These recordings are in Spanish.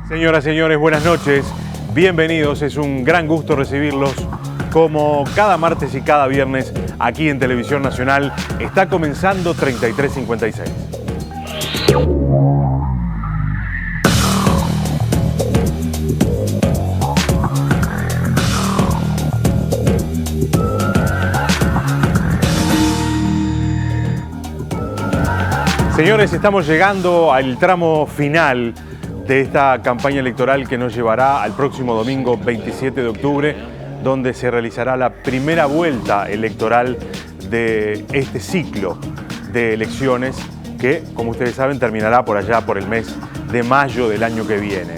Señoras, señores, buenas noches. Bienvenidos. Es un gran gusto recibirlos como cada martes y cada viernes aquí en Televisión Nacional. Está comenzando 3356. Señores, estamos llegando al tramo final de esta campaña electoral que nos llevará al próximo domingo 27 de octubre, donde se realizará la primera vuelta electoral de este ciclo de elecciones que, como ustedes saben, terminará por allá por el mes de mayo del año que viene.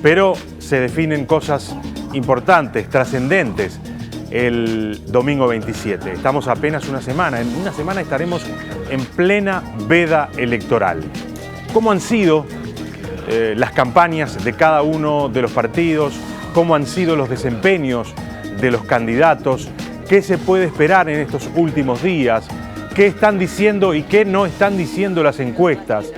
Pero se definen cosas importantes, trascendentes, el domingo 27. Estamos apenas una semana. En una semana estaremos en plena veda electoral. ¿Cómo han sido las campañas de cada uno de los partidos? ¿Cómo han sido los desempeños de los candidatos? ¿Qué se puede esperar en estos últimos días? ¿Qué están diciendo y qué no están diciendo las encuestas?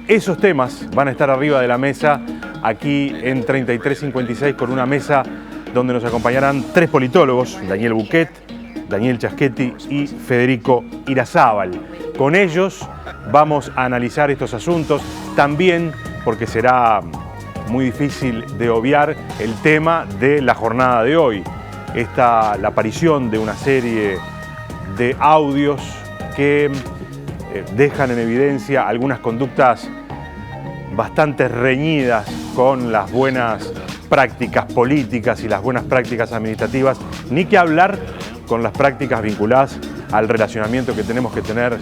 Esos temas van a estar arriba de la mesa aquí en 3356, con una mesa donde nos acompañarán tres politólogos: Daniel Buquet, Daniel Chaschetti y Federico Irazábal. Con ellos vamos a analizar estos asuntos, también porque será muy difícil de obviar el tema de la jornada de hoy. La aparición de una serie de audios que dejan en evidencia algunas conductas bastante reñidas con las buenas prácticas políticas y las buenas prácticas administrativas, ni que hablar con las prácticas vinculadas al relacionamiento que tenemos que tener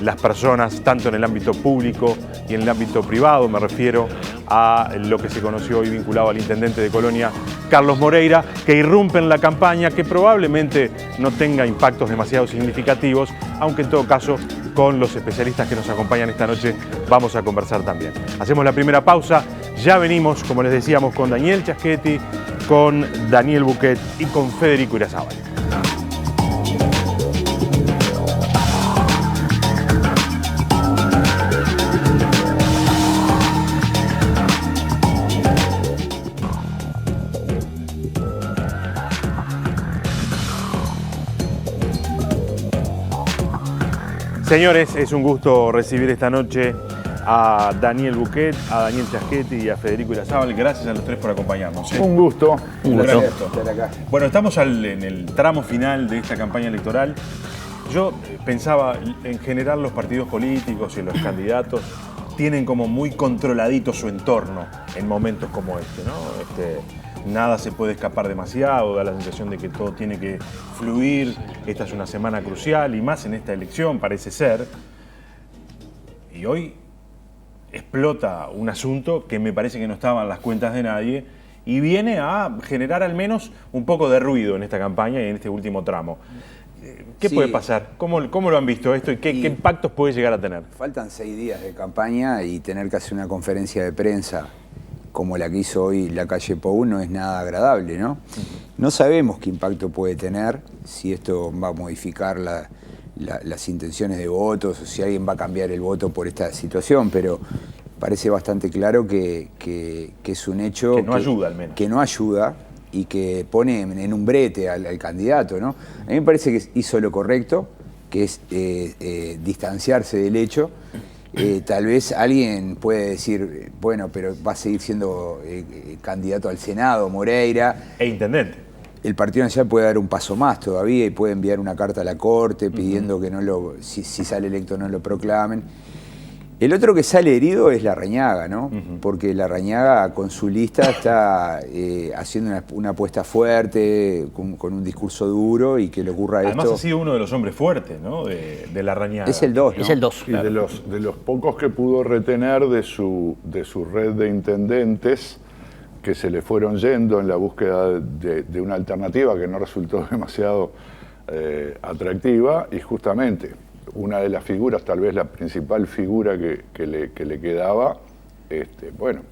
las personas, tanto en el ámbito público y en el ámbito privado. Me refiero a lo que se conoció hoy vinculado al intendente de Colonia, Carlos Moreira, que irrumpe en la campaña, que probablemente no tenga impactos demasiado significativos, aunque en todo caso con los especialistas que nos acompañan esta noche vamos a conversar también. Hacemos la primera pausa, ya venimos, como les decíamos, con Daniel Chaschetti, con Daniel Buquet y con Federico Irazábal. Señores, es un gusto recibir esta noche a Daniel Buquet, a Daniel Chaschetti y a Federico Irazábal. Gracias a los tres por acompañarnos. Un gusto. Un gusto estar acá. Bueno, estamos en el tramo final de esta campaña electoral. Yo pensaba, en general los partidos políticos y los candidatos tienen como muy controladito su entorno en momentos como este, ¿no? Nada se puede escapar demasiado, da la sensación de que todo tiene que fluir. Esta es una semana crucial y más en esta elección parece ser. Y hoy explota un asunto que me parece que no estaba en las cuentas de nadie y viene a generar al menos un poco de ruido en esta campaña y en este último tramo. ¿Qué puede pasar? ¿Cómo lo han visto esto y qué impactos puede llegar a tener? Faltan 6 días de campaña y tener que hacer una conferencia de prensa como la que hizo hoy Lacalle Pou no es nada agradable, ¿no? No sabemos qué impacto puede tener, si esto va a modificar las intenciones de votos o si alguien va a cambiar el voto por esta situación, pero parece bastante claro que es un hecho que no ayuda, al menos. Que no ayuda y que pone en un brete al candidato, ¿no? A mí me parece que hizo lo correcto, que es distanciarse del hecho. Tal vez alguien puede decir, bueno, pero va a seguir siendo candidato al Senado, Moreira. E intendente. El Partido Nacional puede dar un paso más todavía y puede enviar una carta a la Corte pidiendo que si sale electo no lo proclamen. El otro que sale herido es Larrañaga, ¿no? Porque Larrañaga con su lista está haciendo una apuesta fuerte, con un discurso duro y que le ocurra Además, esto. Además ha sido uno de los hombres fuertes, ¿no? de Larrañaga. Es el 2, ¿no? Es el 2. Y de los pocos que pudo retener de su red de intendentes que se le fueron yendo en la búsqueda de una alternativa que no resultó demasiado atractiva, y justamente una de las figuras, tal vez la principal figura que le quedaba, bueno,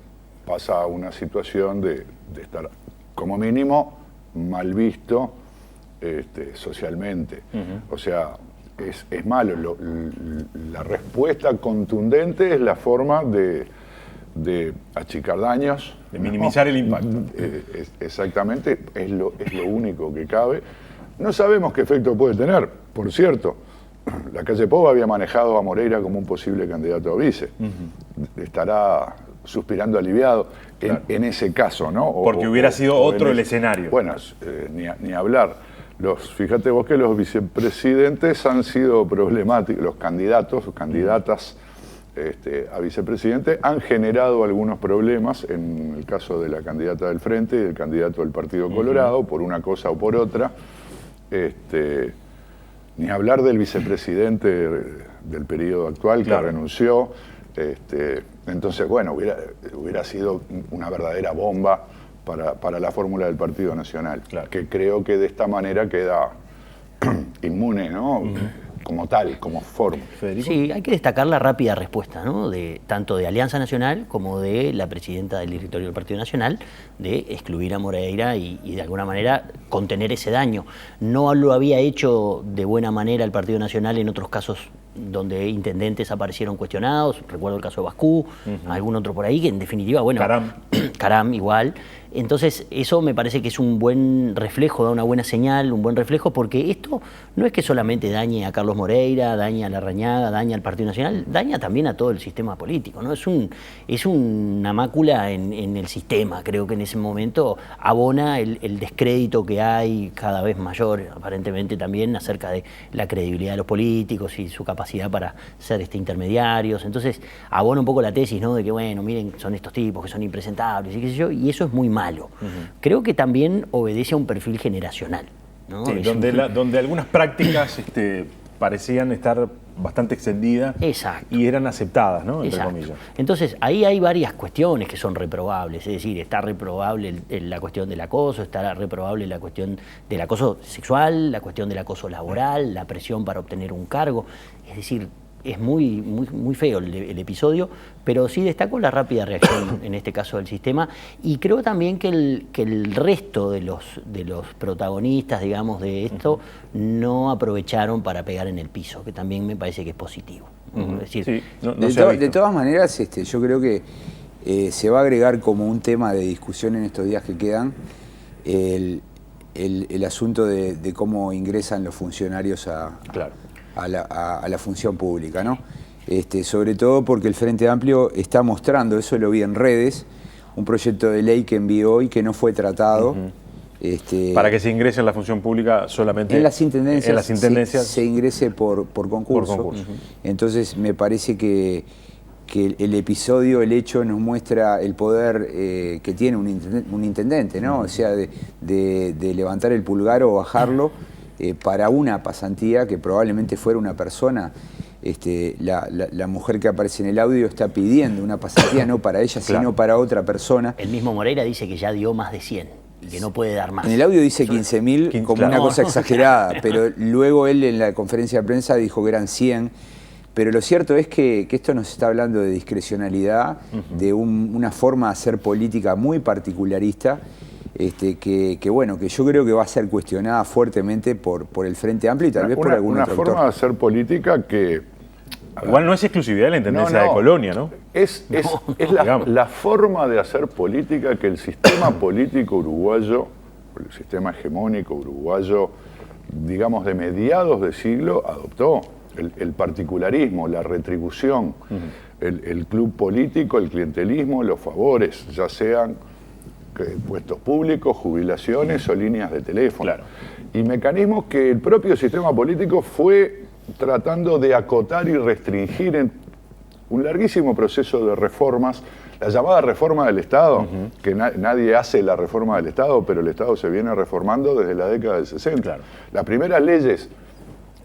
pasa a una situación de estar como mínimo mal visto socialmente. O sea, es malo. La respuesta contundente es la forma de de achicar daños. De minimizar el impacto. Exactamente, es lo único que cabe. No sabemos qué efecto puede tener. Por cierto, la calle Pou había manejado a Moreira como un posible candidato a vice. Estará suspirando aliviado en ese caso, ¿no? Porque hubiera sido otro el escenario. Bueno, ni hablar. Fíjate vos que los vicepresidentes han sido problemáticos, los candidatos o candidatas a vicepresidente han generado algunos problemas en el caso de la candidata del Frente y del candidato del Partido Colorado, por una cosa o por otra. Ni hablar del vicepresidente del periodo actual que renunció. Entonces, bueno, hubiera sido una verdadera bomba para la fórmula del Partido Nacional, que creo que de esta manera queda inmune, ¿no? Como tal, como forma. Sí, hay que destacar la rápida respuesta, ¿no? Tanto de Alianza Nacional como de la presidenta del directorio del Partido Nacional, de excluir a Moreira y de alguna manera contener ese daño. No lo había hecho de buena manera el Partido Nacional en otros casos donde intendentes aparecieron cuestionados, recuerdo el caso de Bascú, algún otro por ahí, que en definitiva, bueno, Caram igual. Entonces eso me parece que es un buen reflejo, da una buena señal, un buen reflejo, porque esto no es que solamente dañe a Carlos Moreira, daña a Larrañaga, daña al Partido Nacional, daña también a todo el sistema político, ¿no? Es una mácula en el sistema. Creo que en ese momento abona el descrédito que hay cada vez mayor, aparentemente también, acerca de la credibilidad de los políticos y su capacidad para ser intermediarios. Entonces abona un poco la tesis, ¿no? De que, bueno, miren, son estos tipos que son impresentables y qué sé yo, y eso es muy malo. Creo que también obedece a un perfil generacional, ¿no? Sí, donde algunas prácticas parecían estar bastante extendidas. Exacto. Y eran aceptadas, ¿no? Entre Exacto. comillas. Entonces, ahí hay varias cuestiones que son reprobables, es decir, está reprobable la cuestión del acoso, está reprobable la cuestión del acoso sexual, la cuestión del acoso laboral, la presión para obtener un cargo, es decir, es muy feo el episodio, pero sí destaco la rápida reacción, en este caso del sistema, y creo también que el resto de los protagonistas, digamos, de esto, no aprovecharon para pegar en el piso, que también me parece que es positivo. Es decir, sí, de todas maneras, yo creo que se va a agregar como un tema de discusión en estos días que quedan el asunto de cómo ingresan los funcionarios a la función pública, ¿no? Sobre todo porque el Frente Amplio está mostrando, eso lo vi en redes, un proyecto de ley que envió hoy que no fue tratado. Para que se ingrese en la función pública solamente en las intendencias, se ingrese por concurso. Entonces me parece que el episodio, el hecho, nos muestra el poder que tiene un intendente, ¿no? O sea, de levantar el pulgar o bajarlo para una pasantía que probablemente fuera una persona. La mujer que aparece en el audio está pidiendo una pasantía no para ella, sino para otra persona. El mismo Moreira dice que ya dio más de 100 y que no puede dar más. En el audio dice 15.000 como una cosa exagerada, pero luego él en la conferencia de prensa dijo que eran 100. Pero lo cierto es que esto nos está hablando de discrecionalidad, de una forma de hacer política muy particularista, que yo creo que va a ser cuestionada fuertemente por el Frente Amplio y tal vez por algún otro actor. Una forma de hacer política que... Igual no es exclusividad de la Intendencia de Colonia, ¿no? Es la forma de hacer política que el sistema político uruguayo, el sistema hegemónico uruguayo, digamos de mediados de siglo, adoptó. El particularismo, la retribución, el club político, el clientelismo, los favores, ya sean puestos públicos, jubilaciones o líneas de teléfono. Y mecanismos que el propio sistema político fue tratando de acotar y restringir en un larguísimo proceso de reformas, la llamada reforma del Estado, que nadie hace la reforma del Estado, pero el Estado se viene reformando desde la década del 60. Las primeras leyes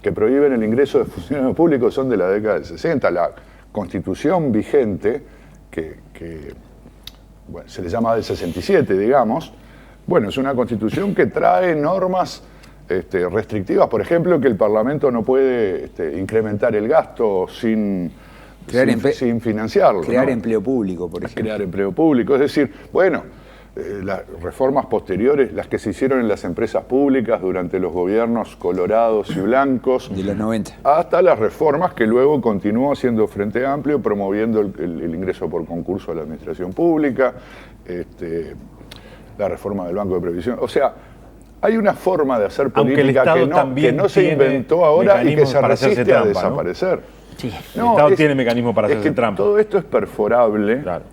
que prohíben el ingreso de funcionarios públicos son de la década del 60. La Constitución vigente, que se le llama del 67, digamos, es una Constitución que trae normas restrictivas, por ejemplo, que el Parlamento no puede incrementar el gasto sin financiarlo. Crear empleo público, por ejemplo. Crear empleo público, es decir, las reformas posteriores, las que se hicieron en las empresas públicas durante los gobiernos colorados y blancos. De los 90. Hasta las reformas que luego continuó haciendo Frente Amplio, promoviendo el ingreso por concurso a la administración pública, la reforma del Banco de Previsión. O sea, hay una forma de hacer política que no se inventó ahora y que se resiste a desaparecer. ¿No? Sí. El Estado tiene mecanismos para hacerse trampa. Todo esto es perforable. Claro.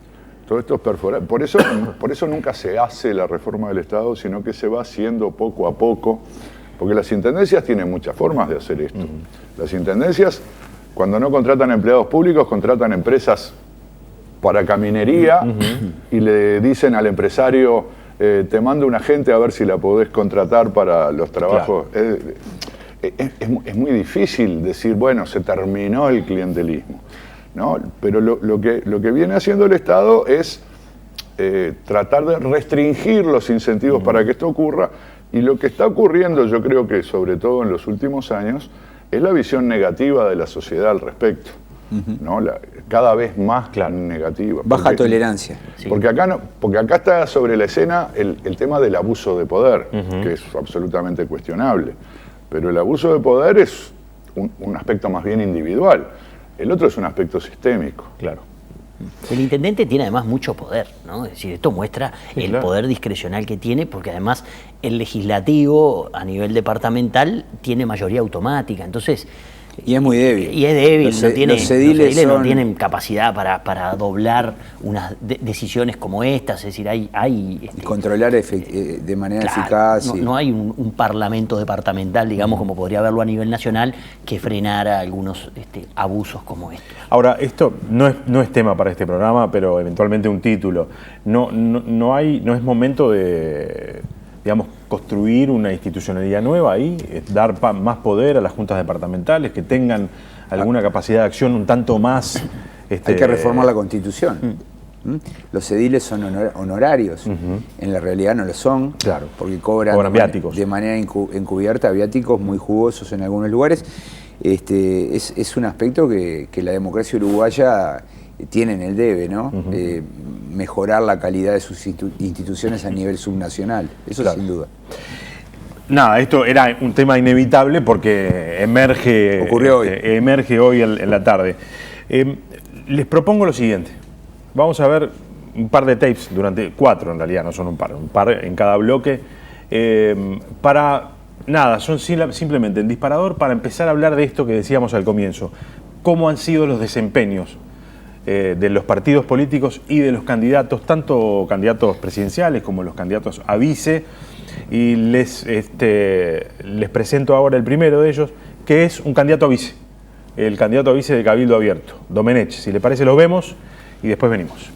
Todo esto es perforable. Por eso nunca se hace la reforma del Estado, sino que se va haciendo poco a poco. Porque las intendencias tienen muchas formas de hacer esto. Las intendencias, cuando no contratan empleados públicos, contratan empresas para caminería y le dicen al empresario, te mando un agente a ver si la podés contratar para los trabajos. Claro. Es muy difícil decir, bueno, se terminó el clientelismo, ¿no? Pero lo que viene haciendo el Estado es tratar de restringir los incentivos para que esto ocurra, y lo que está ocurriendo, yo creo que sobre todo en los últimos años, es la visión negativa de la sociedad al respecto, ¿no? Cada vez más negativa. Baja tolerancia. Porque acá está sobre la escena el tema del abuso de poder, que es absolutamente cuestionable. Pero el abuso de poder es un aspecto más bien individual. El otro es un aspecto sistémico. Claro. El intendente tiene además mucho poder, ¿no? Es decir, esto muestra el poder discrecional que tiene, porque además el legislativo a nivel departamental tiene mayoría automática. Entonces, y es muy débil. Y es débil, los ediles no tienen capacidad para doblar unas decisiones como estas, es decir, hay controlar de manera eficaz. No hay un parlamento departamental, digamos, como podría haberlo a nivel nacional, que frenara algunos abusos como estos. Ahora, esto no es tema para este programa, pero eventualmente un título. No es momento de, digamos, construir una institucionalidad nueva ahí, dar más poder a las juntas departamentales, que tengan alguna capacidad de acción un tanto más... Hay que reformar la Constitución. Los ediles son honorarios, en la realidad no lo son, porque cobran viáticos. De manera encubierta, viáticos muy jugosos en algunos lugares. Es un aspecto que la democracia uruguaya tiene en el debe, ¿no? Mejorar la calidad de sus instituciones a nivel subnacional, eso sin duda. Nada, esto era un tema inevitable porque emerge hoy en la tarde. Les propongo lo siguiente. Vamos a ver un par de tapes, 4 en realidad, no son un par en cada bloque, son simplemente el disparador para empezar a hablar de esto que decíamos al comienzo. ¿Cómo han sido los desempeños de los partidos políticos y de los candidatos, tanto candidatos presidenciales como los candidatos a vice? Y les presento ahora el primero de ellos, que es un candidato a vice, el candidato a vice de Cabildo Abierto, Domenech. Si le parece, lo vemos y después venimos.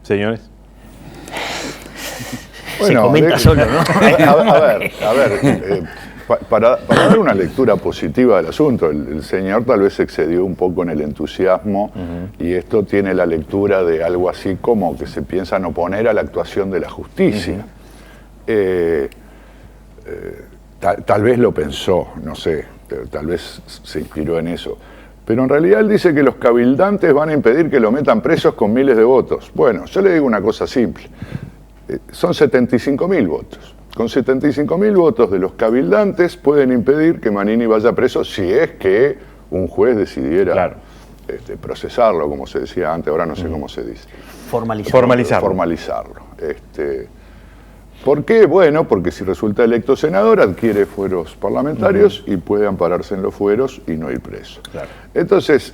Señores. Bueno, se comenta solo, ¿no? A ver, para dar una lectura positiva del asunto, el señor tal vez excedió un poco en el entusiasmo y esto tiene la lectura de algo así como que se piensan oponer a la actuación de la justicia. Tal vez lo pensó, no sé, tal vez se inspiró en eso. Pero en realidad él dice que los cabildantes van a impedir que lo metan presos con miles de votos. Bueno, yo le digo una cosa simple. Son 75.000 votos. con 75.000 votos de los cabildantes pueden impedir que Manini vaya preso si es que un juez decidiera procesarlo, como se decía antes, ahora no sé cómo se dice. Formalizarlo. ¿Por qué? Bueno, porque si resulta electo senador adquiere fueros parlamentarios y puede ampararse en los fueros y no ir preso. Claro. Entonces,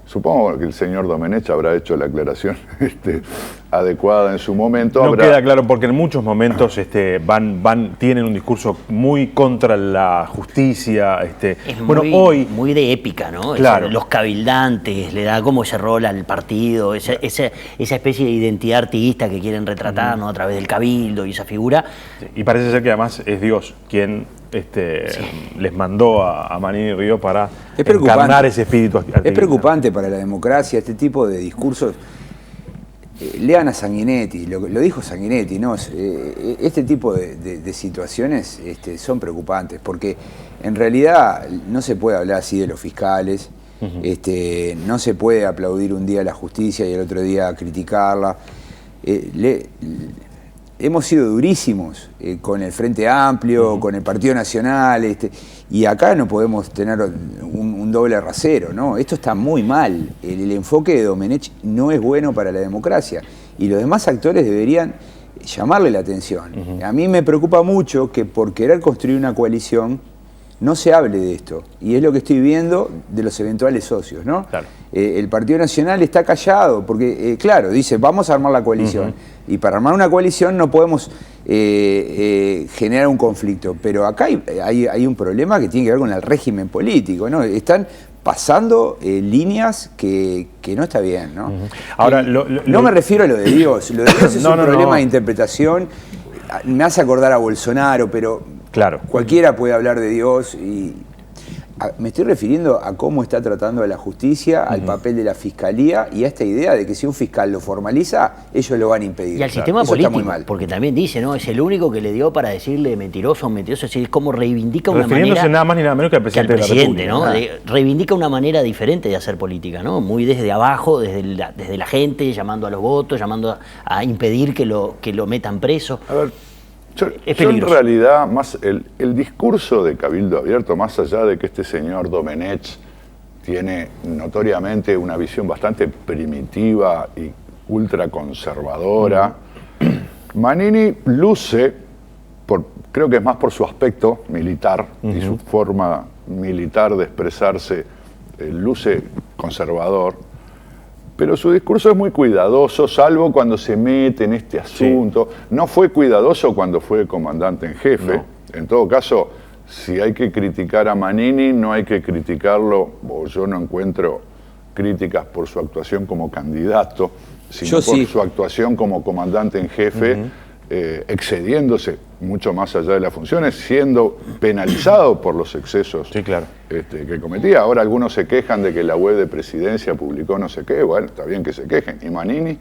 supongo que el señor Domenech habrá hecho la aclaración adecuada en su momento. No queda claro porque en muchos momentos tienen un discurso muy contra la justicia. Es muy de épica, ¿no? Claro. Los cabildantes, le da como ese rol al partido, esa especie de identidad artiguista que quieren retratar, ¿no? A través del cabildo y esa figura. Sí, y parece ser que además es Dios quien les mandó a Manini Ríos para encarnar ese espíritu artiguista. Es preocupante para la democracia este tipo de discursos. Lean a Sanguinetti, lo dijo Sanguinetti, ¿no? Este tipo de situaciones son preocupantes porque en realidad no se puede hablar así de los fiscales, no se puede aplaudir un día a la justicia y el otro día criticarla. Hemos sido durísimos con el Frente Amplio, con el Partido Nacional, y acá no podemos tener un doble rasero, ¿no? Esto está muy mal. El enfoque de Domenech no es bueno para la democracia y los demás actores deberían llamarle la atención. A mí me preocupa mucho que por querer construir una coalición no se hable de esto, y es lo que estoy viendo de los eventuales socios, ¿no? Claro. El Partido Nacional está callado, porque, claro, dice, vamos a armar la coalición, y para armar una coalición no podemos generar un conflicto, pero acá hay un problema que tiene que ver con el régimen político, ¿no? Están pasando líneas que no está bien, ¿no? Ahora, no me refiero a lo de Dios, lo de Dios es un problema de interpretación, me hace acordar a Bolsonaro, pero... Claro. Cualquiera puede hablar de Dios y me estoy refiriendo a cómo está tratando a la justicia, al papel de la fiscalía y a esta idea de que si un fiscal lo formaliza, ellos lo van a impedir. Y al sistema político, porque también dice, ¿no? Es el único que le dio para decirle mentiroso o mentiroso, es decir, cómo reivindica una manera... Refiriéndose nada más ni nada menos que al presidente de la República. ¿no? Reivindica una manera diferente de hacer política, ¿no? Muy desde abajo, desde la gente, llamando a los votos, llamando a impedir que lo metan preso. A ver, yo en realidad, más el discurso de Cabildo Abierto, más allá de que este señor Domenech tiene notoriamente una visión bastante primitiva y ultraconservadora, Manini luce, creo que es más por su aspecto militar y su forma militar de expresarse, luce conservador. Pero su discurso es muy cuidadoso, salvo cuando se mete en este asunto. Sí. No fue cuidadoso cuando fue comandante en jefe. No. En todo caso, si hay que criticar a Manini, no hay que criticarlo, o yo no encuentro críticas por su actuación como candidato, sino por su actuación como comandante en jefe, excediéndose mucho más allá de las funciones, siendo penalizado por los excesos que cometía. Ahora algunos se quejan de que la web de Presidencia publicó no sé qué, bueno, está bien que se quejen. Y Manini...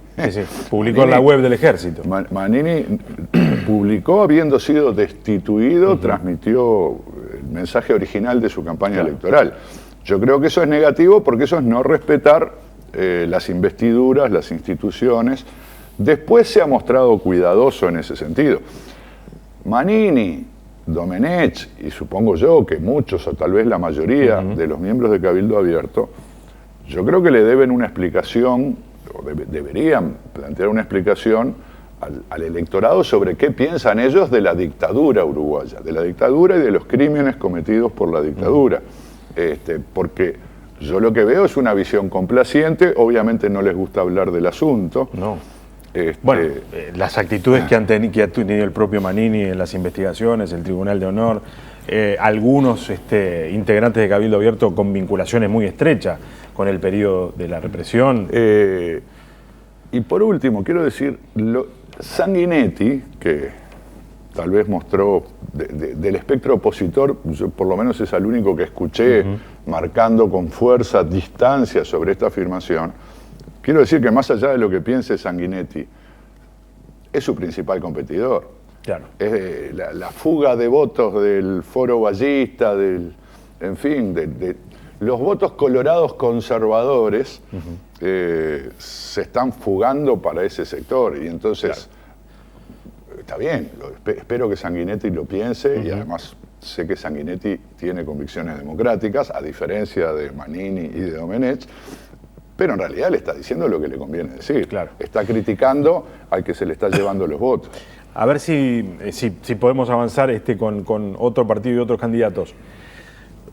publicó en la web del Ejército. Manini publicó, habiendo sido destituido, transmitió el mensaje original de su campaña electoral. Yo creo que eso es negativo porque eso es no respetar las investiduras, las instituciones. Después se ha mostrado cuidadoso en ese sentido. Manini, Domenech, y supongo yo que muchos, o tal vez la mayoría de los miembros de Cabildo Abierto, yo creo que le deben una explicación, o deberían plantear una explicación al electorado sobre qué piensan ellos de la dictadura uruguaya, de la dictadura y de los crímenes cometidos por la dictadura. Porque yo lo que veo es una visión complaciente, obviamente no les gusta hablar del asunto. No. Bueno, las actitudes que ha tenido el propio Manini en las investigaciones, el Tribunal de Honor, algunos integrantes de Cabildo Abierto con vinculaciones muy estrechas con el periodo de la represión. Y por último, quiero decir, Sanguinetti, que tal vez mostró del espectro opositor, yo por lo menos es el único que escuché marcando con fuerza distancia sobre esta afirmación. Quiero decir que más allá de lo que piense Sanguinetti, es su principal competidor. Claro. Es la fuga de votos del Foro Ballista, en fin, de los votos colorados conservadores se están fugando para ese sector. Y entonces está bien, espero que Sanguinetti lo piense y además sé que Sanguinetti tiene convicciones democráticas, a diferencia de Manini y de Domenech, pero en realidad le está diciendo lo que le conviene decir. Claro. Está criticando al que se le está llevando los votos. A ver si podemos avanzar con otro partido y otros candidatos.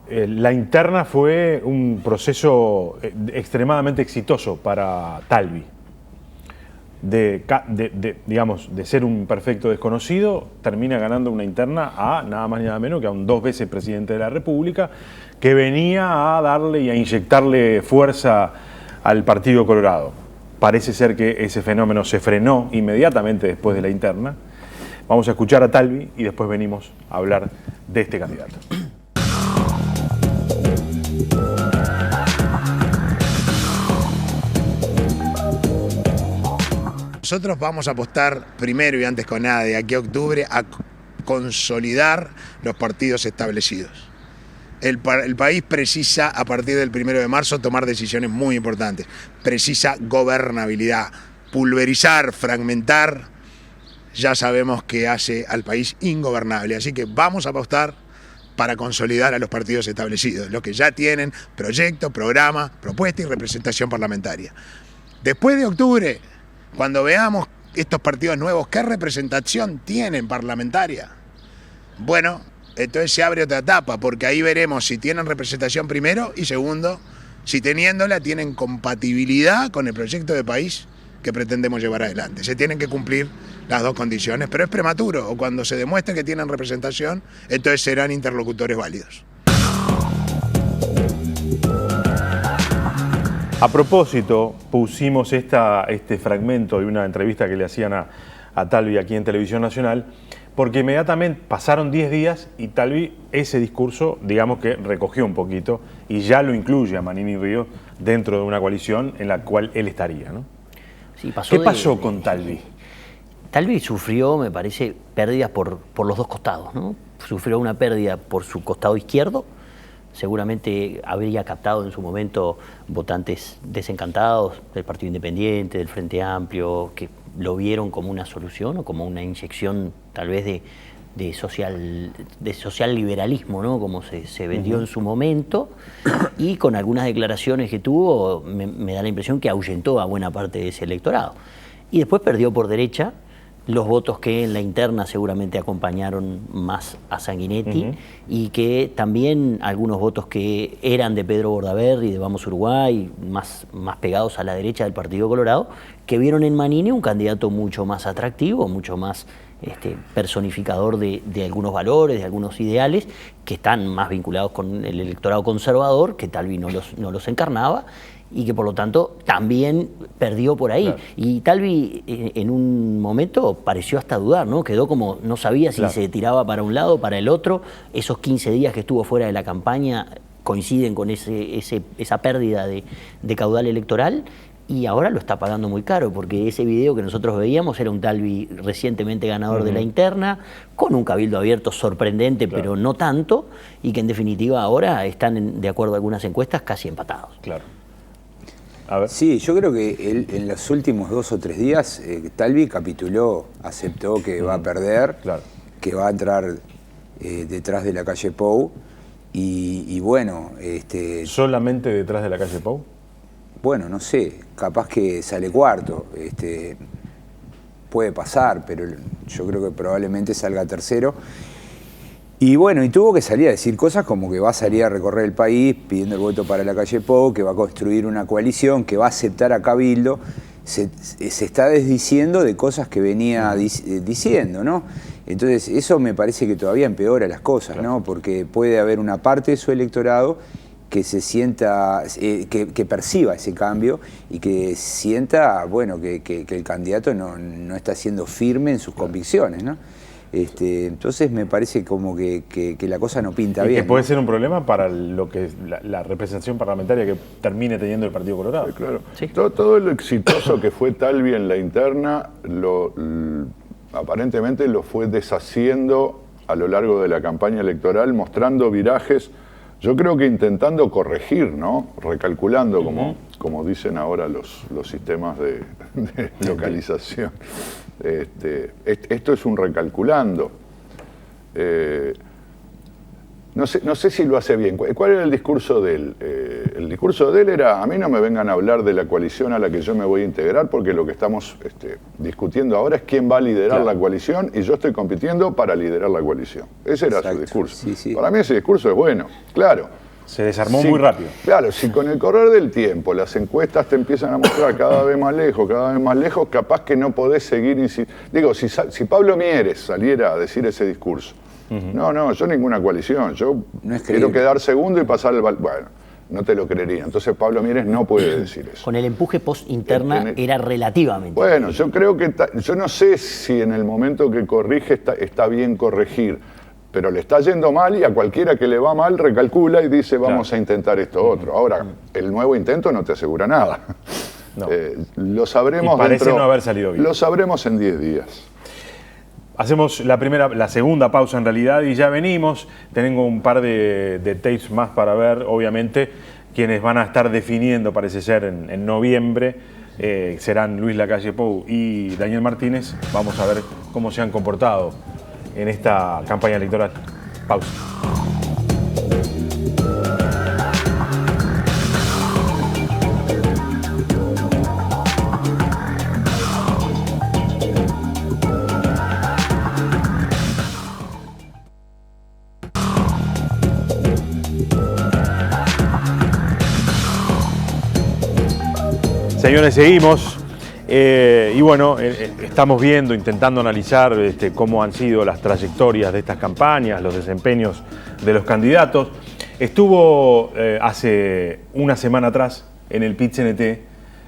La interna fue un proceso extremadamente exitoso para Talvi. Digamos, de ser un perfecto desconocido, termina ganando una interna a nada más ni nada menos que a un 2 veces presidente de la República, que venía a darle y a inyectarle fuerza al Partido Colorado. Parece ser que ese fenómeno se frenó inmediatamente después de la interna. Vamos a escuchar a Talvi y después venimos a hablar de este candidato. Nosotros vamos a apostar primero y antes con nada de aquí a octubre a consolidar los partidos establecidos. El país precisa a partir del 1 de marzo tomar decisiones muy importantes. Precisa gobernabilidad, pulverizar, fragmentar, ya sabemos que hace al país ingobernable. Así que vamos a apostar para consolidar a los partidos establecidos, los que ya tienen proyecto, programa, propuesta y representación parlamentaria. Después de octubre, cuando veamos estos partidos nuevos, ¿qué representación tienen parlamentaria? Bueno, entonces se abre otra etapa, porque ahí veremos si tienen representación primero y segundo, si teniéndola tienen compatibilidad con el proyecto de país que pretendemos llevar adelante. Se tienen que cumplir las dos condiciones, pero es prematuro, o cuando se demuestre que tienen representación, entonces serán interlocutores válidos. A propósito, pusimos este fragmento de una entrevista que le hacían a Talvi aquí en Televisión Nacional, porque inmediatamente pasaron 10 días y Talvi ese discurso, digamos que recogió un poquito y ya lo incluye a Manini Ríos dentro de una coalición en la cual él estaría, ¿no? Sí, ¿Qué pasó con Talvi? Talvi sufrió, me parece, pérdidas por los dos costados, ¿no? Sufrió una pérdida por su costado izquierdo. Seguramente habría captado en su momento votantes desencantados del Partido Independiente, del Frente Amplio, que lo vieron como una solución o como una inyección tal vez de social liberalismo, ¿no? Como se vendió en su momento, y con algunas declaraciones que tuvo me da la impresión que ahuyentó a buena parte de ese electorado. Y después perdió por derecha los votos que en la interna seguramente acompañaron más a Sanguinetti, y que también algunos votos que eran de Pedro Bordaberry, de Vamos Uruguay, más pegados a la derecha del Partido Colorado, que vieron en Manini un candidato mucho más atractivo, mucho más personificador de algunos valores, de algunos ideales, que están más vinculados con el electorado conservador, que Talvi no los encarnaba, y que por lo tanto también perdió por ahí. Claro. Y Talvi en un momento pareció hasta dudar, ¿no? Quedó como, no sabía si se tiraba para un lado o para el otro. Esos 15 días que estuvo fuera de la campaña coinciden con esa pérdida de caudal electoral, y ahora lo está pagando muy caro, porque ese video que nosotros veíamos era un Talvi recientemente ganador de la interna, con un cabildo abierto sorprendente, pero no tanto, y que en definitiva ahora están, de acuerdo a algunas encuestas, casi empatados. Claro. A ver. Sí, yo creo que en los últimos 2 o 3 días Talvi capituló, aceptó que va a perder, que va a entrar detrás de la calle Pou, y bueno... ¿Solamente detrás de la calle Pou? Bueno, no sé, capaz que sale cuarto, puede pasar, pero yo creo que probablemente salga tercero. Y bueno, y tuvo que salir a decir cosas como que va a salir a recorrer el país pidiendo el voto para la calle Pou, que va a construir una coalición, que va a aceptar a Cabildo. Se está desdiciendo de cosas que venía diciendo, ¿no? Entonces eso me parece que todavía empeora las cosas, ¿no? Porque puede haber una parte de su electorado que se sienta, que perciba ese cambio y que sienta, bueno, que el candidato no está siendo firme en sus convicciones, ¿no? Entonces me parece como que la cosa no pinta bien. Que puede ¿no? ser un problema para lo que es la representación parlamentaria que termine teniendo el Partido Colorado. Sí, claro. Sí. Todo lo exitoso que fue Talvi en la interna, aparentemente lo fue deshaciendo a lo largo de la campaña electoral, mostrando virajes, yo creo que intentando corregir, ¿no? Recalculando, como dicen ahora los sistemas de localización. Esto es un recalculando. No sé si lo hace bien. ¿Cuál era el discurso de él? El discurso de él era: a mí no me vengan a hablar de la coalición a la que yo me voy a integrar, porque lo que estamos discutiendo ahora es quién va a liderar la coalición, y yo estoy compitiendo para liderar la coalición. Ese era su discurso. Sí, sí. Para mí ese discurso es bueno, claro. Se desarmó muy rápido. Claro, si con el correr del tiempo las encuestas te empiezan a mostrar cada vez más lejos, capaz que no podés seguir insistiendo. Digo, si Pablo Mieres saliera a decir ese discurso, no, yo ninguna coalición, yo quiero quedar segundo y pasar el bueno, no te lo creería. Entonces Pablo Mieres no puede decir eso. Con el empuje post-interna era relativamente. Bueno, yo creo que, yo no sé si en el momento que corrige está bien corregir, pero le está yendo mal, y a cualquiera que le va mal recalcula y dice: vamos a intentar esto otro. Ahora, el nuevo intento no te asegura nada. No. Lo sabremos y parece no haber salido bien. Lo sabremos en 10 días. Hacemos la segunda pausa en realidad, y ya venimos. Tengo un par de tapes más para ver, obviamente, quienes van a estar definiendo, parece ser, en noviembre. Serán Luis Lacalle Pou y Daniel Martínez. Vamos a ver cómo se han comportado en esta campaña electoral. Pausa. Señores, seguimos. Y bueno, estamos viendo, intentando analizar cómo han sido las trayectorias de estas campañas, los desempeños de los candidatos. Estuvo hace una semana atrás en el PIT-CNT,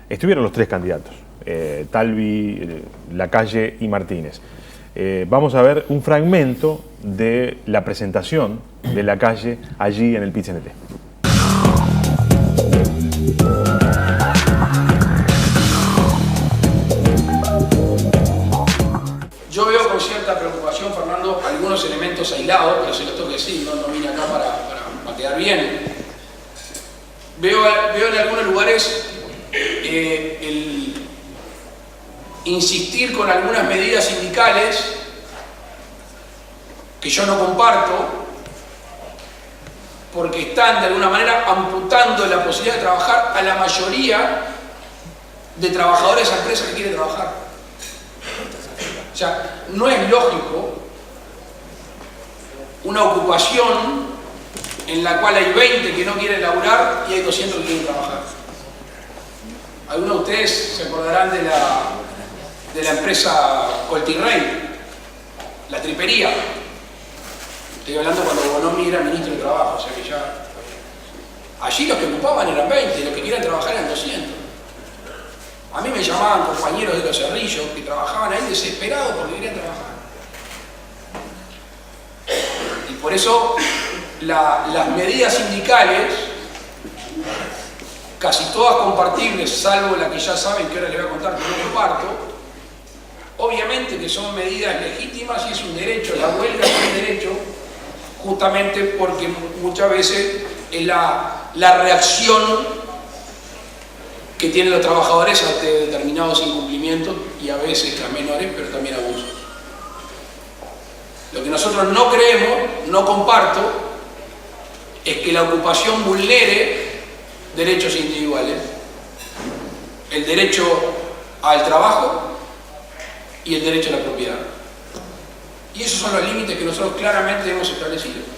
estuvieron los tres candidatos, Talvi, Lacalle y Martínez. Vamos a ver un fragmento de la presentación de Lacalle allí en el PIT-CNT. Yo veo con cierta preocupación, Fernando, algunos elementos aislados, pero se los tengo que decir, no vine acá para quedar bien. Veo en algunos lugares el insistir con algunas medidas sindicales que yo no comparto, porque están de alguna manera amputando la posibilidad de trabajar a la mayoría de trabajadores de esa empresa que quiere trabajar. O sea, no es lógico una ocupación en la cual hay 20 que no quieren laburar y hay 200 que quieren trabajar. Algunos de ustedes se acordarán de la empresa Coltirrey, la tripería. Estoy hablando cuando Bonomi era ministro de Trabajo, o sea que ya... Allí los que ocupaban eran 20, los que querían trabajar eran 200. A mí me llamaban compañeros de Los Cerrillos que trabajaban ahí desesperados porque querían trabajar. Y por eso las medidas sindicales, casi todas compartibles, salvo la que ya saben que ahora les voy a contar que no comparto, obviamente que son medidas legítimas y es un derecho, la huelga es un derecho, justamente porque muchas veces es la reacción que tienen los trabajadores ante determinados incumplimientos y a veces a menores, pero también abusos. Lo que nosotros no creemos, no comparto, es que la ocupación vulnere derechos individuales, el derecho al trabajo y el derecho a la propiedad. Y esos son los límites que nosotros claramente hemos establecido.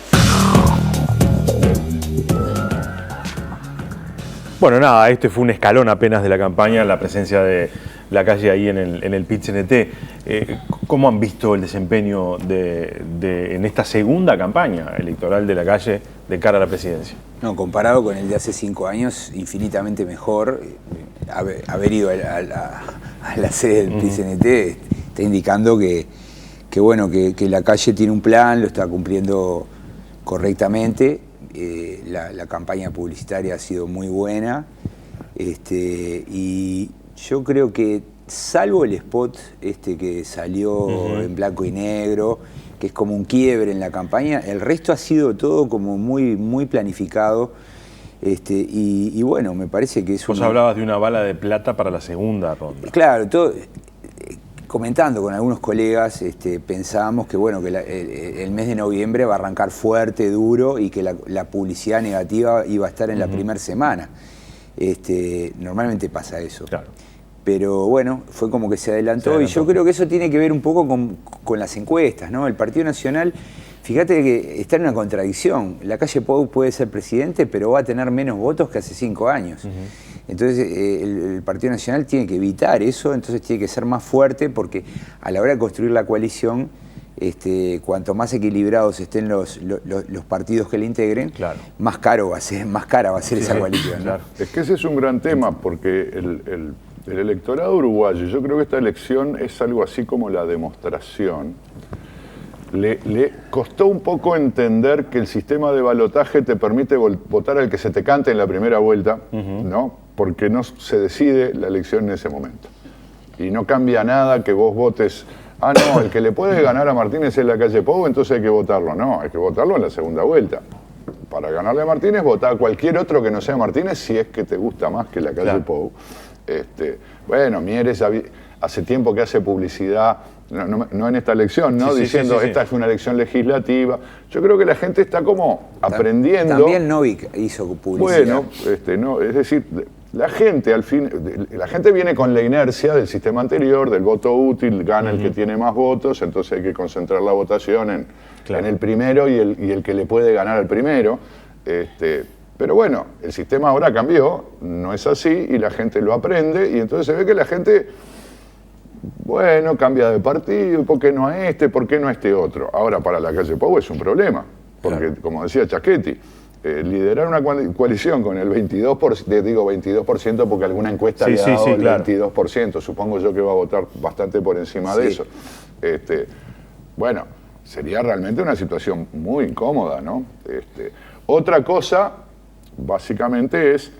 Bueno, nada, este fue un escalón apenas de la campaña, la presencia de Lacalle ahí en el PIT-CNT. ¿Cómo han visto el desempeño en esta segunda campaña electoral de Lacalle de cara a la presidencia? No, comparado con el de hace 5 años, infinitamente mejor. Haber ido a la sede del PIT-CNT está indicando que Lacalle tiene un plan, lo está cumpliendo correctamente. La campaña publicitaria ha sido muy buena, y yo creo que, salvo el spot que salió en blanco y negro, que es como un quiebre en la campaña, el resto ha sido todo como muy planificado, y bueno, me parece que es Vos hablabas de una bala de plata para la segunda ronda. Claro, comentando con algunos colegas, pensábamos que, bueno, que el mes de noviembre va a arrancar fuerte, duro, y que la publicidad negativa iba a estar en la primera semana. Normalmente pasa eso. Claro. Pero bueno, fue como que se adelantó, y yo creo que eso tiene que ver un poco con las encuestas, ¿no? El Partido Nacional, fíjate que está en una contradicción. La calle Pou puede ser presidente, pero va a tener menos votos que hace 5 años. Entonces el Partido Nacional tiene que evitar eso, entonces tiene que ser más fuerte, porque a la hora de construir la coalición, cuanto más equilibrados estén los partidos que le integren, claro, más cara va a ser esa coalición, ¿no? Claro. Es que ese es un gran tema, porque el electorado uruguayo, yo creo que esta elección es algo así como la demostración. Le costó un poco entender que el sistema de balotaje te permite votar al que se te cante en la primera vuelta, ¿no? Porque no se decide la elección en ese momento. Y no cambia nada que vos votes, no, el que le puede ganar a Martínez es la calle Pou, entonces hay que votarlo. No, hay que votarlo en la segunda vuelta. Para ganarle a Martínez, votá a cualquier otro que no sea Martínez, si es que te gusta más que la calle Pou. Bueno, Mieres hace tiempo que hace publicidad, no en esta elección, ¿no? Diciendo esta es una elección legislativa. Yo creo que la gente está como aprendiendo. También Novik hizo publicidad. Bueno, es decir, la gente viene con la inercia del sistema anterior, del voto útil, gana el que tiene más votos, entonces hay que concentrar la votación en el primero y el que le puede ganar al primero. Pero bueno, el sistema ahora cambió, no es así, y la gente lo aprende, y entonces se ve que la gente, bueno, cambia de partido, ¿por qué no a por qué no a este otro? Ahora, para la calle Pou es un problema, porque, como decía Chaschetti, liderar una coalición con el 22%, digo 22% porque alguna encuesta le ha dado el 22%, supongo yo que va a votar bastante por encima de eso. Bueno, sería realmente una situación muy incómoda, ¿no? Otra cosa, básicamente, es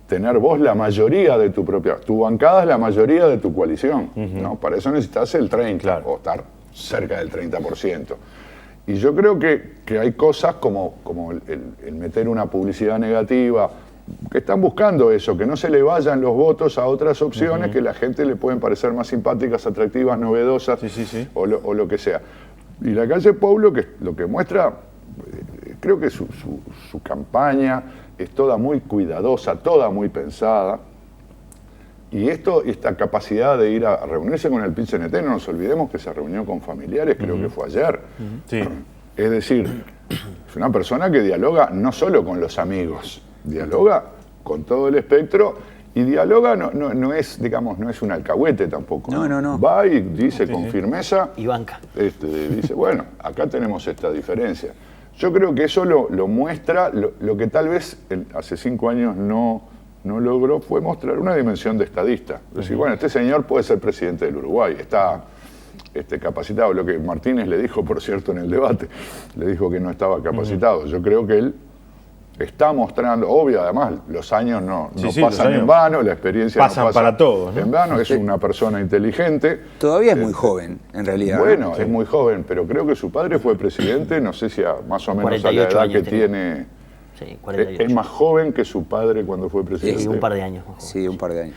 tener vos la mayoría de tu bancada es la mayoría de tu coalición, ¿no? Para eso necesitas el 30%, o estar cerca del 30%. Y yo creo que hay cosas como el meter una publicidad negativa, que están buscando eso, que no se le vayan los votos a otras opciones que a la gente le pueden parecer más simpáticas, atractivas, novedosas, o lo que sea. Y la calle Pou lo que muestra, creo que su campaña es toda muy cuidadosa, toda muy pensada. Y esta capacidad de ir a reunirse con el PIT-CNT, no nos olvidemos que se reunió con familiares, creo que fue ayer. Es decir, es una persona que dialoga no solo con los amigos, dialoga con todo el espectro, y dialoga no es, digamos, no es un alcahuete tampoco. No. Va y dice con firmeza. Y banca. Dice, bueno, acá tenemos esta diferencia. Yo creo que eso lo muestra, lo que tal vez hace 5 años no logró, fue mostrar una dimensión de estadista. Es decir, bueno, este señor puede ser presidente del Uruguay, está capacitado. Lo que Martínez le dijo, por cierto, en el debate, le dijo que no estaba capacitado. Yo creo que él está mostrando, obvio, además, los años no pasan en vano, la experiencia pasan no pasa para todos, ¿no? en vano, es una persona inteligente. Todavía es muy joven, en realidad. Bueno, es muy joven, pero creo que su padre fue presidente, no sé si más o menos a la edad que tiene. Sí, 48. Es más joven que su padre cuando fue presidente. Sí, un par de años. Sí, un par de años.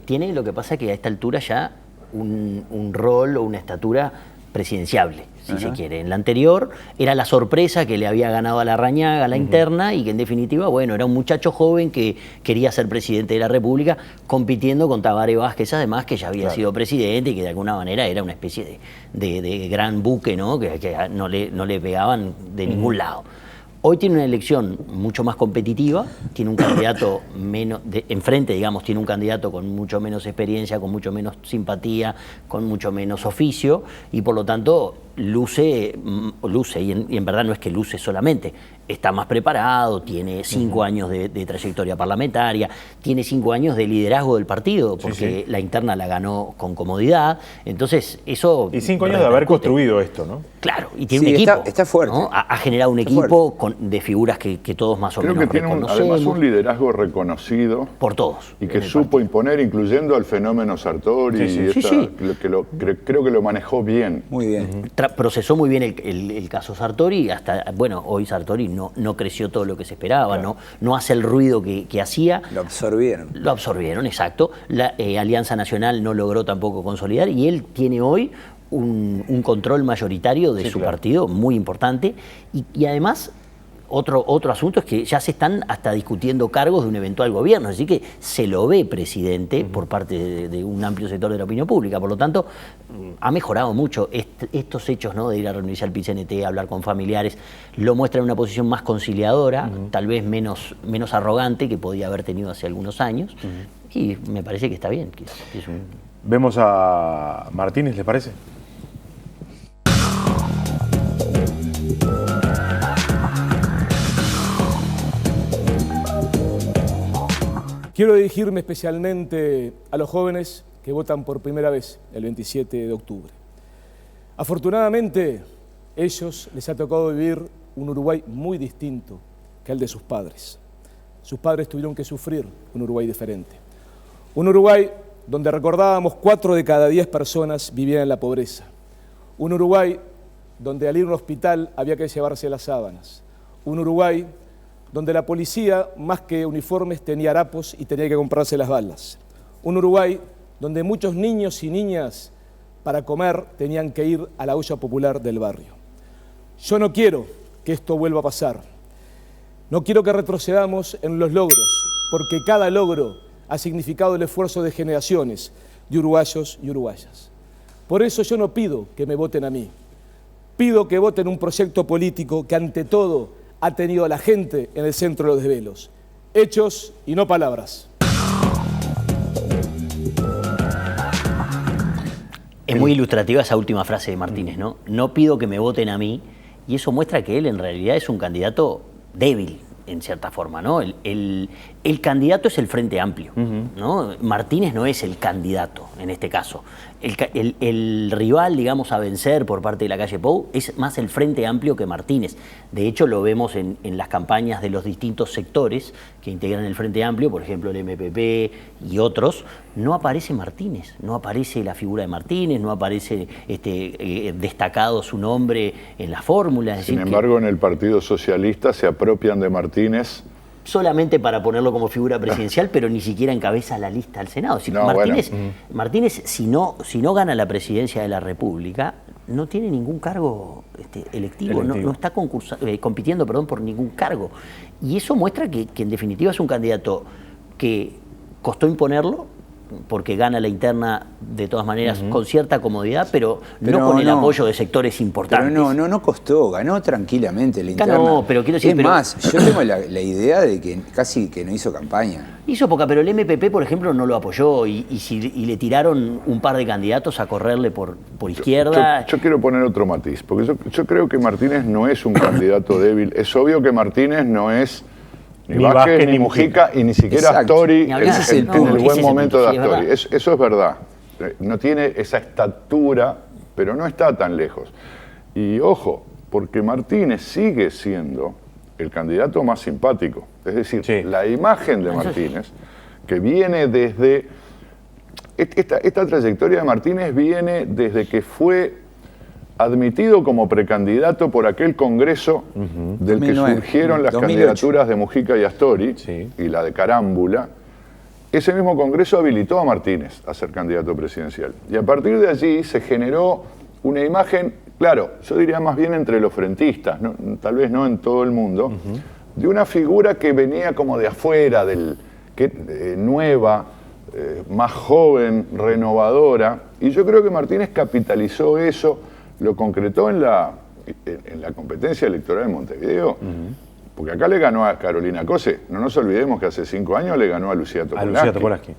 Tiene lo que pasa que a esta altura ya un rol o una estatura presidenciable, si se quiere. En la anterior era la sorpresa que le había ganado a Larrañaga, la interna, y que en definitiva, bueno, era un muchacho joven que quería ser presidente de la República, compitiendo con Tabaré Vázquez, además, que ya había sido presidente y que de alguna manera era una especie de gran buque, ¿no? Que no le pegaban de ningún lado. Hoy tiene una elección mucho más competitiva, tiene un candidato enfrente, digamos, tiene un candidato con mucho menos experiencia, con mucho menos simpatía, con mucho menos oficio, y por lo tanto luce, y en verdad no es que luce solamente, está más preparado, tiene 5 años de trayectoria parlamentaria, tiene 5 años de liderazgo del partido, porque la interna la ganó con comodidad, entonces eso... Y 5 años de haber construido esto, ¿no? Claro, y tiene un equipo. Está fuerte. ¿no? Ha generado un equipo de figuras que todos más o menos reconocemos. Creo que tiene además un liderazgo reconocido. Por todos. Y que supo imponer, incluyendo al fenómeno Sartori, creo que lo manejó bien. Muy bien. procesó muy bien el caso Sartori, hasta, bueno, hoy Sartori no creció todo lo que se esperaba, claro. no hace el ruido que hacía. Lo absorbieron. Lo absorbieron, exacto. La Alianza Nacional no logró tampoco consolidar y él tiene hoy un control mayoritario de su partido muy importante y además otro asunto es que ya se están hasta discutiendo cargos de un eventual gobierno, así que se lo ve presidente por parte de un amplio sector de la opinión pública, por lo tanto ha mejorado mucho estos hechos, ¿no? De ir a reunirse al PIT-CNT, hablar con familiares, lo muestra en una posición más conciliadora, tal vez menos arrogante que podía haber tenido hace algunos años y me parece que está bien. Que es un... Vemos a Martínez, ¿les parece? Quiero dirigirme especialmente a los jóvenes que votan por primera vez el 27 de octubre. Afortunadamente, ellos les ha tocado vivir un Uruguay muy distinto que el de sus padres. Sus padres tuvieron que sufrir un Uruguay diferente. Un Uruguay donde recordábamos 4 de cada 10 personas vivían en la pobreza. Un Uruguay donde al ir a un hospital había que llevarse las sábanas. Un Uruguay donde la policía, más que uniformes, tenía harapos y tenía que comprarse las balas. Un Uruguay donde muchos niños y niñas para comer tenían que ir a la olla popular del barrio. Yo no quiero que esto vuelva a pasar. No quiero que retrocedamos en los logros, porque cada logro ha significado el esfuerzo de generaciones de uruguayos y uruguayas. Por eso yo no pido que me voten a mí. Pido que voten un proyecto político que ante todo ha tenido a la gente en el centro de los desvelos. Hechos y no palabras. Es muy ilustrativa esa última frase de Martínez, ¿no? No pido que me voten a mí, y eso muestra que él en realidad es un candidato débil, en cierta forma, ¿no? El candidato es el Frente Amplio, ¿no? Martínez no es el candidato en este caso. El rival, digamos, a vencer por parte de la calle Pou es más el Frente Amplio que Martínez. De hecho, lo vemos en las campañas de los distintos sectores que integran el Frente Amplio, por ejemplo, el MPP y otros. No aparece Martínez, no aparece la figura de Martínez, no aparece destacado su nombre en la fórmula. Sin embargo, en el Partido Socialista se apropian de Martínez solamente para ponerlo como figura presidencial, pero ni siquiera encabeza la lista al Senado. Si no, Martínez, si no gana la presidencia de la República, no tiene ningún cargo electivo. No está compitiendo por ningún cargo. Y eso muestra que en definitiva es un candidato que costó imponerlo, porque gana la interna de todas maneras con cierta comodidad, pero no con el apoyo de sectores importantes. Pero no costó, ganó tranquilamente la interna. No, pero quiero decir... Es más, yo tengo la idea de que casi que no hizo campaña. Hizo poca, pero el MPP, por ejemplo, no lo apoyó y le tiraron un par de candidatos a correrle por izquierda. Yo quiero poner otro matiz, porque yo creo que Martínez no es un candidato débil. Es obvio que Martínez no es ni Vázquez, ni Mujica, y ni siquiera Astori en el buen momento de Astori. Eso es verdad. No tiene esa estatura, pero no está tan lejos. Y ojo, porque Martínez sigue siendo el candidato más simpático. Es decir, la imagen de Martínez, que viene desde... Esta trayectoria de Martínez viene desde que fue admitido como precandidato por aquel congreso del 2009, que surgieron las 2008. Candidaturas de Mujica y Astori y la de Carámbula. Ese mismo congreso habilitó a Martínez a ser candidato presidencial. Y a partir de allí se generó una imagen, claro, yo diría más bien entre los frentistas, tal vez no en todo el mundo, de una figura que venía como de afuera, nueva, más joven, renovadora. Y yo creo que Martínez capitalizó eso, lo concretó en la competencia electoral en Montevideo, porque acá le ganó a Carolina Cose. No nos olvidemos que hace 5 años le ganó a Lucía Topolansky.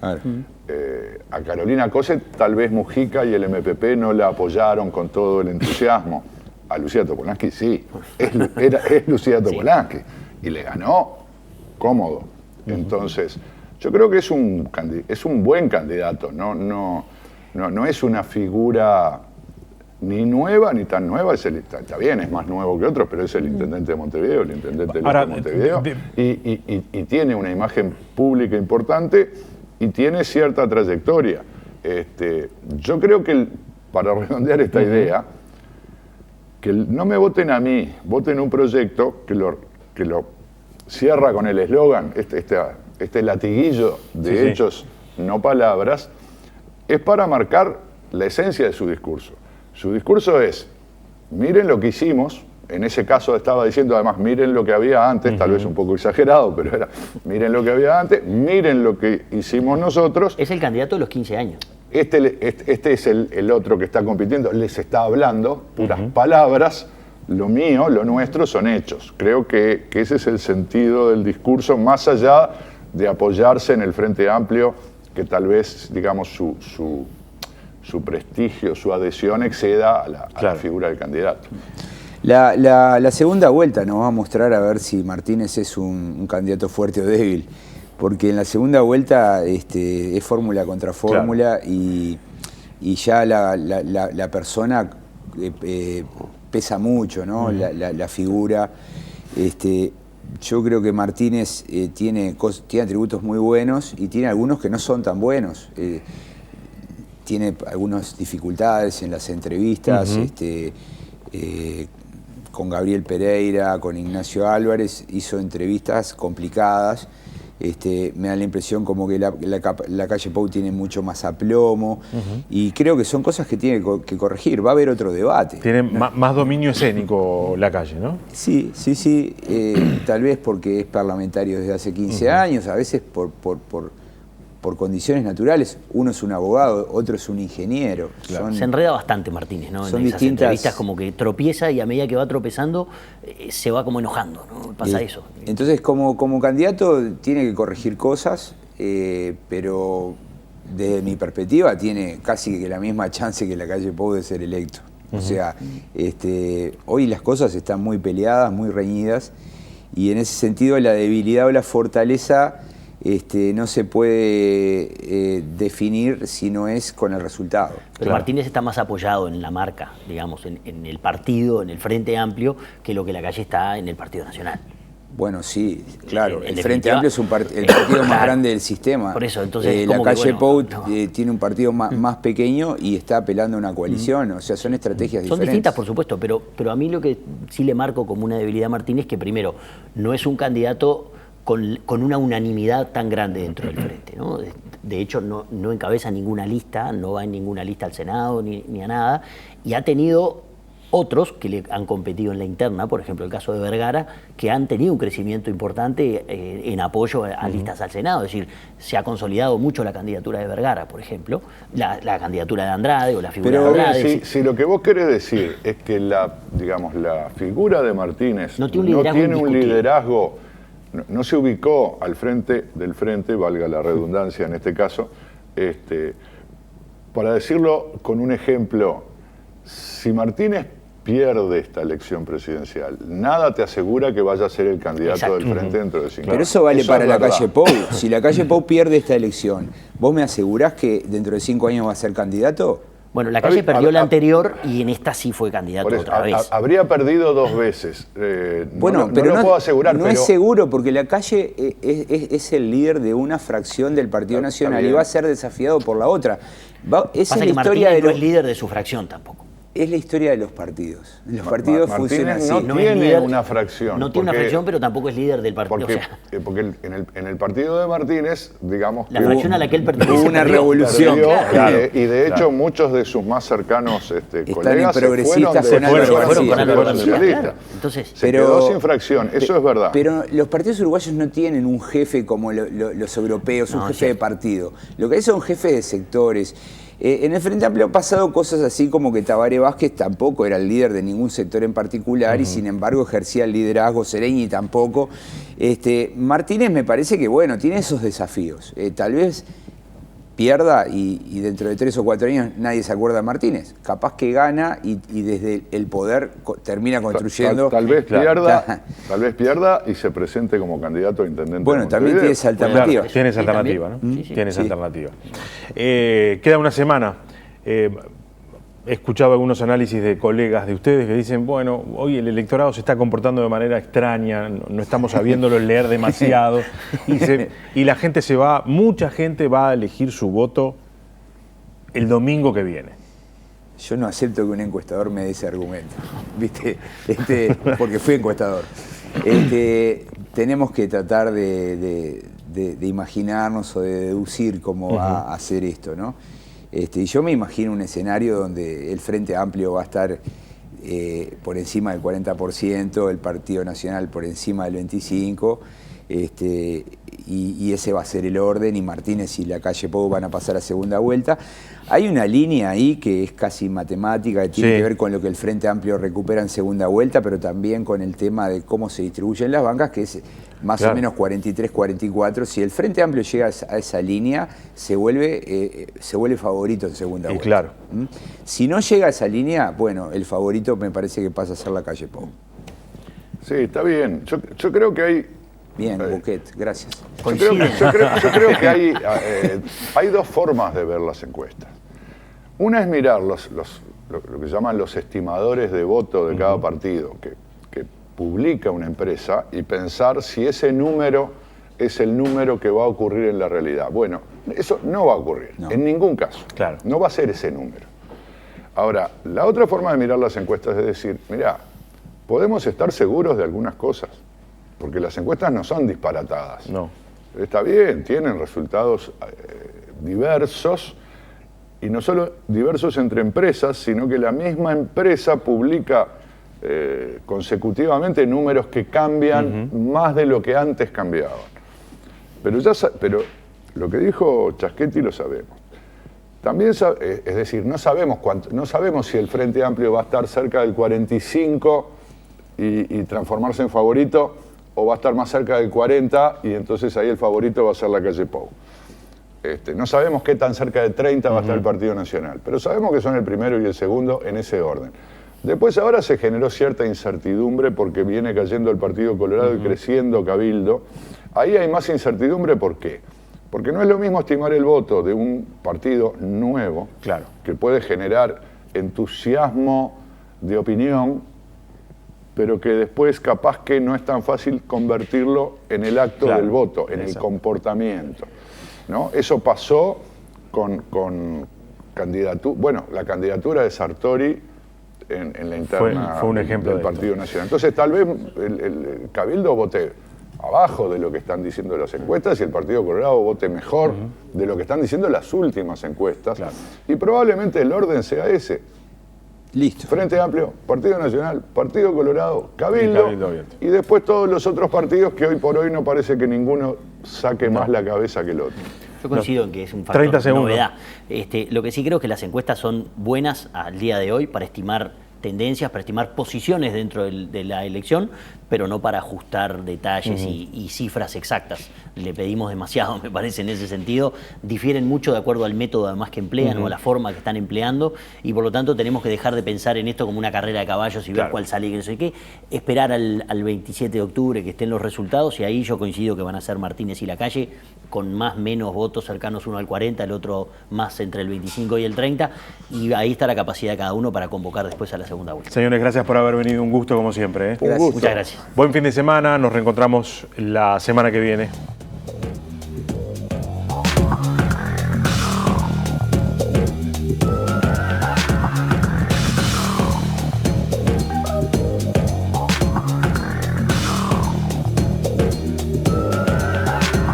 A Carolina Cose tal vez Mujica y el MPP no la apoyaron con todo el entusiasmo. A Lucía Topolansky sí, es Lucía Topolansky, y le ganó cómodo. Entonces, yo creo que es un buen candidato, no es una figura ni nueva ni tan nueva. Está bien, es más nuevo que otros, pero es el intendente de Montevideo, el intendente de Montevideo, y tiene una imagen pública importante y tiene cierta trayectoria. Yo creo que, para redondear esta idea, que no me voten a mí, voten un proyecto que lo cierra con el eslogan, este latiguillo de hechos, no palabras, es para marcar la esencia de su discurso. Su discurso es, miren lo que hicimos, en ese caso estaba diciendo además, miren lo que había antes, tal vez un poco exagerado, pero era, miren lo que había antes, miren lo que hicimos nosotros. Es el candidato de los 15 años. Este es el otro que está compitiendo, les está hablando, puras palabras, lo mío, lo nuestro son hechos. Creo que ese es el sentido del discurso, más allá de apoyarse en el Frente Amplio, que tal vez, digamos, su prestigio, su adhesión exceda a la figura del candidato. La segunda vuelta nos va a mostrar a ver si Martínez es un candidato fuerte o débil, porque en la segunda vuelta es fórmula contra fórmula y ya la persona pesa mucho, ¿no? La figura. Yo creo que Martínez tiene atributos muy buenos y tiene algunos que no son tan buenos. Tiene algunas dificultades en las entrevistas, con Gabriel Pereira, con Ignacio Álvarez, hizo entrevistas complicadas. Me da la impresión como que la calle Pou tiene mucho más aplomo y creo que son cosas que tiene que corregir. Va a haber otro debate. Tiene más dominio escénico la calle, ¿no? Sí. Tal vez porque es parlamentario desde hace 15 años, a veces por condiciones naturales. Uno es un abogado, otro es un ingeniero. Se enreda bastante Martínez, ¿no? Son en esas distintas entrevistas como que tropieza y a medida que va tropezando se va como enojando, ¿no? Pasa eso. Entonces como candidato tiene que corregir cosas, pero desde mi perspectiva tiene casi que la misma chance que la calle Pou de ser electo. O sea, hoy las cosas están muy peleadas, muy reñidas y en ese sentido la debilidad o la fortaleza no se puede definir si no es con el resultado. Pero Martínez está más apoyado en la marca, digamos, en el partido, en el Frente Amplio, que lo que la calle está en el Partido Nacional. Bueno, sí, claro. El Frente Amplio es el partido más grande del sistema. Por eso, entonces, la calle Pou tiene un partido más pequeño y está apelando a una coalición. O sea, son estrategias diferentes. Son distintas, por supuesto, pero a mí lo que sí le marco como una debilidad a Martínez, que primero, no es un candidato con una unanimidad tan grande dentro del Frente, ¿no? De hecho, no encabeza ninguna lista, no va en ninguna lista al Senado ni a nada, y ha tenido otros que le han competido en la interna, por ejemplo el caso de Vergara, que han tenido un crecimiento importante en apoyo a listas al Senado, es decir, se ha consolidado mucho la candidatura de Vergara, por ejemplo, la candidatura de Andrade o la figura de Andrade. Si lo que vos querés decir es que la figura de Martínez no tiene un liderazgo, no se ubicó al frente del frente, valga la redundancia en este caso, para decirlo con un ejemplo, si Martínez pierde esta elección presidencial, nada te asegura que vaya a ser el candidato del frente dentro de 5 años. Pero eso vale para la calle Pou. Si la calle Pou pierde esta elección, ¿vos me asegurás que dentro de 5 años va a ser candidato? Bueno, la calle perdió la anterior y en esta sí fue candidato otra vez. Habría perdido 2 veces. Bueno, pero no lo puedo asegurar. No es seguro porque la calle es el líder de una fracción del Partido Nacional y va a ser desafiado por la otra. Pasa que Martínez no es líder de su fracción tampoco. Es la historia de los partidos. Los partidos funcionan así. No tiene una fracción. No tiene una fracción, pero tampoco es líder del partido. Porque en el partido de Martínez, digamos... La fracción a la que él pertenece. Hubo una revolución. Y de hecho muchos de sus más cercanos colegas progresistas fueron con Álvaro García. Entonces, se quedó sin fracción, eso es verdad. Pero los partidos uruguayos no tienen un jefe como los europeos, un jefe de partido. Lo que hay son jefes de sectores. En el Frente Amplio han pasado cosas así como que Tabaré Vázquez tampoco era el líder de ningún sector en particular y sin embargo ejercía el liderazgo, Sereñi tampoco. Martínez me parece que bueno, tiene esos desafíos. Tal vez pierda y dentro de 3 o 4 años nadie se acuerda de Martínez. Capaz que gana y desde el poder termina construyendo... Tal vez pierda y se presente como candidato a intendente. Bueno, también tiene esa alternativa. Claro, tiene esa alternativa, ¿no? Tiene esa alternativa. Queda una semana. He escuchado algunos análisis de colegas de ustedes que dicen, bueno, hoy el electorado se está comportando de manera extraña, no estamos sabiéndolo leer demasiado, y la gente mucha gente va a elegir su voto el domingo que viene. Yo no acepto que un encuestador me dé ese argumento, ¿viste? Porque fui encuestador. Tenemos que tratar de imaginarnos o de deducir cómo va a hacer esto, ¿no? Y yo me imagino un escenario donde el Frente Amplio va a estar por encima del 40%, el Partido Nacional por encima del 25%, y ese va a ser el orden, y Martínez y Lacalle Pou van a pasar a segunda vuelta. Hay una línea ahí que es casi matemática, que tiene que ver con lo que el Frente Amplio recupera en segunda vuelta, pero también con el tema de cómo se distribuyen las bancas, que es más o menos 43-44. Si el Frente Amplio llega a esa línea, se vuelve favorito en segunda vuelta. Claro. Si no llega a esa línea, bueno, el favorito me parece que pasa a ser Lacalle Pou. Sí, está bien. Yo creo que hay... Bien, Buquet, gracias. Yo creo que hay dos formas de ver las encuestas. Una es mirar lo que llaman los estimadores de voto de cada partido que publica una empresa y pensar si ese número es el número que va a ocurrir en la realidad. Bueno, eso no va a ocurrir, en ningún caso. Claro. No va a ser ese número. Ahora, la otra forma de mirar las encuestas es decir, mirá, podemos estar seguros de algunas cosas. Porque las encuestas no son disparatadas. No. Está bien, tienen resultados diversos, y no solo diversos entre empresas, sino que la misma empresa publica consecutivamente números que cambian más de lo que antes cambiaban. Pero lo que dijo Chaschetti lo sabemos. También, es decir, no sabemos si el Frente Amplio va a estar cerca del 45 y transformarse en favorito, o va a estar más cerca del 40 y entonces ahí el favorito va a ser Lacalle Pou. No sabemos qué tan cerca de 30 va a estar el Partido Nacional, pero sabemos que son el primero y el segundo en ese orden. Después ahora se generó cierta incertidumbre porque viene cayendo el Partido Colorado y creciendo Cabildo. Ahí hay más incertidumbre, ¿por qué? Porque no es lo mismo estimar el voto de un partido nuevo, que puede generar entusiasmo de opinión, pero que después capaz que no es tan fácil convertirlo en el acto del voto, en el comportamiento, ¿no? Eso pasó con la candidatura de Sartori en la interna fue un ejemplo del Partido Nacional. Entonces tal vez el Cabildo vote abajo de lo que están diciendo las encuestas y el Partido Colorado vote mejor de lo que están diciendo las últimas encuestas, y probablemente el orden sea ese. Listo. Frente Amplio, Partido Nacional, Partido Colorado, Cabildo y después todos los otros partidos que hoy por hoy no parece que ninguno saque más la cabeza que el otro. Yo coincido en que es un factor 30 de segundos. novedad. Lo que sí creo es que las encuestas son buenas al día de hoy para estimar tendencias, para estimar posiciones dentro de la elección, pero no para ajustar detalles y cifras exactas. Le pedimos demasiado, me parece, en ese sentido. Difieren mucho de acuerdo al método además que emplean o a la forma que están empleando, y por lo tanto tenemos que dejar de pensar en esto como una carrera de caballos y ver cuál sale y qué no sé qué. Esperar al 27 de octubre que estén los resultados, y ahí yo coincido que van a ser Martínez y Lacalle, con más menos votos cercanos uno al 40, el otro más entre el 25 y el 30, y ahí está la capacidad de cada uno para convocar después a la segunda vuelta. Señores, gracias por haber venido, un gusto como siempre. Gracias. Muchas gracias. Buen fin de semana, nos reencontramos la semana que viene.